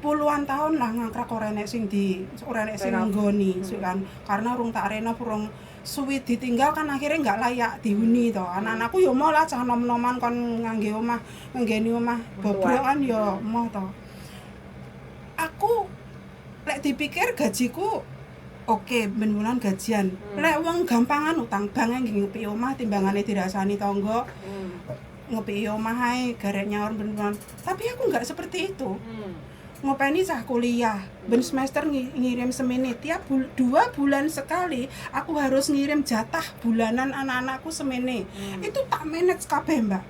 puluhan tahun lah ngangkrak ora enek sing nggoni kan karena urung tak reno urung suwi ditinggal kan akhirnya nggak layak dihuni to. Anak-anakku yo mau lah cah nom-noman kon nggeni omah bobrok kan yo mau to. Aku lek dipikir gajiku oke, ben bulan gajian. Lek wong gampangan utang bank nggih ngepi omah timbangane dirasani tangga. Ngepi omah ae garek nyaur ben bulan. Tapi aku enggak seperti itu. Ngopeni cah kuliah, ben semester ngirim semene tiap 2 bulan sekali aku harus ngirim jatah bulanan anak-anakku semene. Itu tak manage kabeh, Mbak.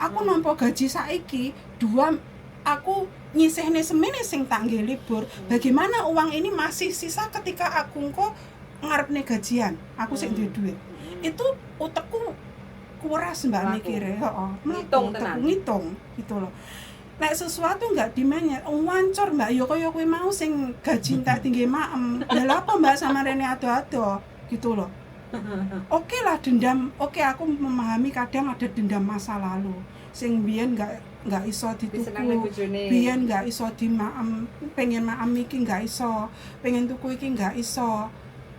Aku nampa gaji saiki 2 aku nyisihne semene sing tak nggih libur. Bagaimana uang ini masih sisa ketika aku engko ngarepne gajian, aku sing duwe duit. Itu utekku kuras Mbak mikire, heeh. Ngitung gitu loh. Nek sesuatu enggak dimanage, wancur Mbak, ya kaya kowe mau sing gaji tak tinggi maem. Lah apa Mbak sama Rene ado-ado gitu loh. Oke lah dendam, oke aku memahami kadang ada dendam masa lalu. Sing biyen enggak iso dituku, biyen enggak iso dimaem, pengen maem iki enggak iso, pengen tuku iki enggak iso.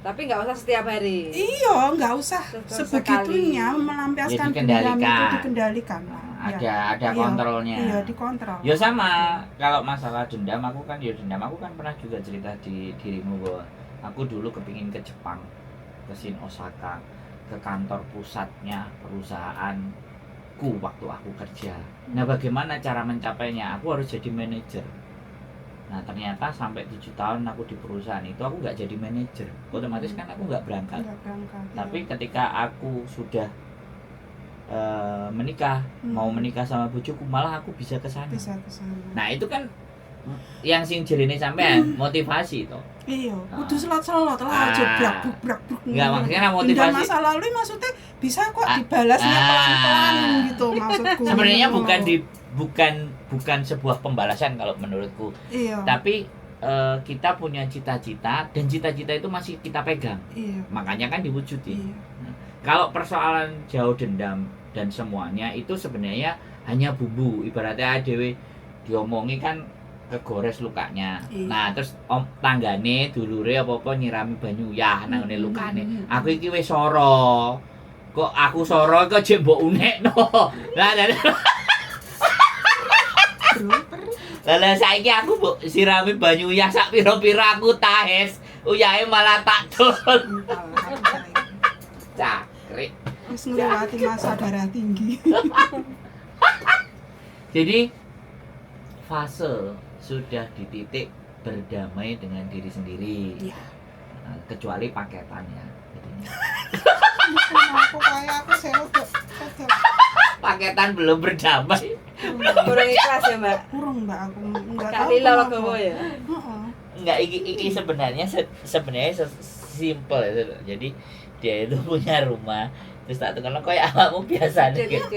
Tapi nggak usah setiap hari. Iya, nggak usah sebegitunya melampiaskan dendam itu dikendalikan lah. Ada kontrolnya. Iya, dikontrol. Ya sama, kalau masalah dendam aku kan pernah juga cerita di dirimu bahwa aku dulu kepingin ke Jepang, ke Shin Osaka, ke kantor pusatnya perusahaanku waktu aku kerja. Nah, bagaimana cara mencapainya? Aku harus jadi manajer. Nah, ternyata sampai 7 tahun aku di perusahaan itu aku nggak jadi manajer. Otomatis kan aku nggak berangkat. Tapi ketika aku sudah menikah, mau menikah sama bojoku, malah aku bisa ke sana. Nah, itu kan yang sing jerene sampean motivasi to. Iya, kudu selot-selot lah aja brak-brak. Enggak, maksudnya motivasi. Dan masa lalu maksudnya bisa kok dibalasnya pelan-pelan gitu maksudku. Sebenarnya bukan sebuah pembalasan kalau menurutku. Iya. Tapi kita punya cita-cita dan cita-cita itu masih kita pegang. Iya. Makanya kan diwujudin. Iya. Kalau persoalan jauh dendam dan semuanya itu sebenarnya hanya bumbu. Ibaratnya dhewe diomongi kan kegores lukanya. Iya. Nah, terus tanggane dulure apa-apa nyirami banyu uyah nang ngene lukane. Aku iki wis soro. Kok aku soro kok jek mbok unekno. Lah Lah saiki aku mbok sirami banyu uyah sak pira-pira aku tahes. Uyahe malah tak dol. Cakrik. Wis ngliwati masa darah tinggi. Jadi fase sudah di titik berdamai dengan diri sendiri. Iya. Kecuali paketannya. Aku kayak aku sedok. Paketan belum berdamai. Kurang ikhlas ya Mbak. Kurang Mbak aku enggak tahu. Kali lo gowo ya. Heeh. Enggak, iki sebenarnya simple ya. Jadi dia itu punya rumah, terus tak tukang koyo awakmu biasane gitu.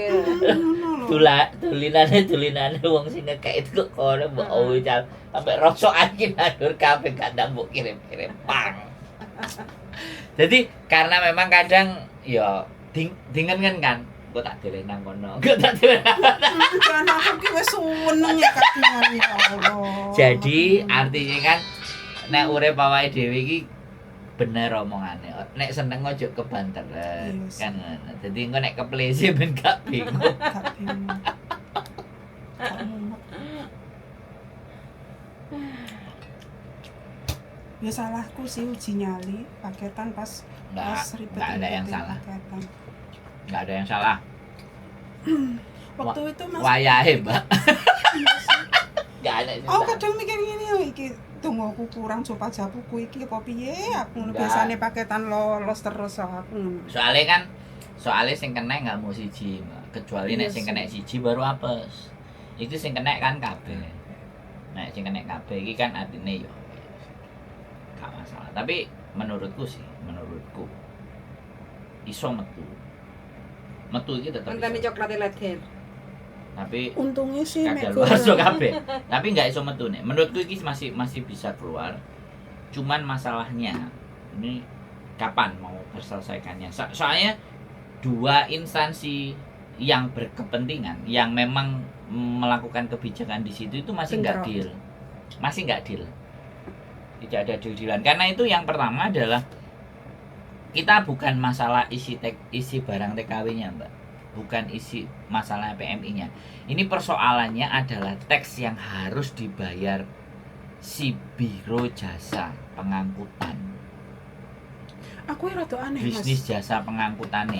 Tulinane wong sing kayak itu kok kono mbok ocal sampai rosokan ki nandur kabeh gak ndak mbok kirim-kirim pang. Jadi karena memang kadang ya dingen kan kok tak delenan kono. Kok tak delenan. Kan aku ki wis seneng ya kadang ya Allah. Jadi artinya kan nek urip awake dhewe iki bener omongane. Nek seneng ojo kebanteran kan ngono. Dadi engko nek keplese ben gak bingung. Gak bingung. Ya salahku sih uji nyali paketan pas ribet. Enggak ada yang salah. Paketan. Enggak ada yang salah. Waktu itu Mas wayahe, Mbak. Enggak ada yang aku salah. kadang mikir gini iki tunggu aku kurang coba jabuku iki apa piye aku biasane paketan los terus aku. Soalnya sing kena enggak mau siji, Mbak. Kecuali nek sing kena siji baru apes. Itu sing kena kan kabeh. Nek sing kena kabeh iki kan artine yo gak masalah. Tapi menurutku iso metu iki tetep Menteni coklat leder. tapi Untungnya sih kadal masuk kabeh. Tapi enggak iso metu nek. Menurutku iki masih bisa keluar. Cuman masalahnya ini kapan mau terselesaikannya. Soalnya dua instansi yang berkepentingan yang memang melakukan kebijakan di situ itu masih enggak deal. masih nggak deal, tidak ada deal-dealan. Karena itu yang pertama adalah kita bukan masalah isi barang TKW-nya, Mbak, bukan isi masalah PMI-nya. Ini persoalannya adalah teks yang harus dibayar si biro jasa pengangkutan, Aku rada aneh, Mas. bisnis jasa pengangkutan nih.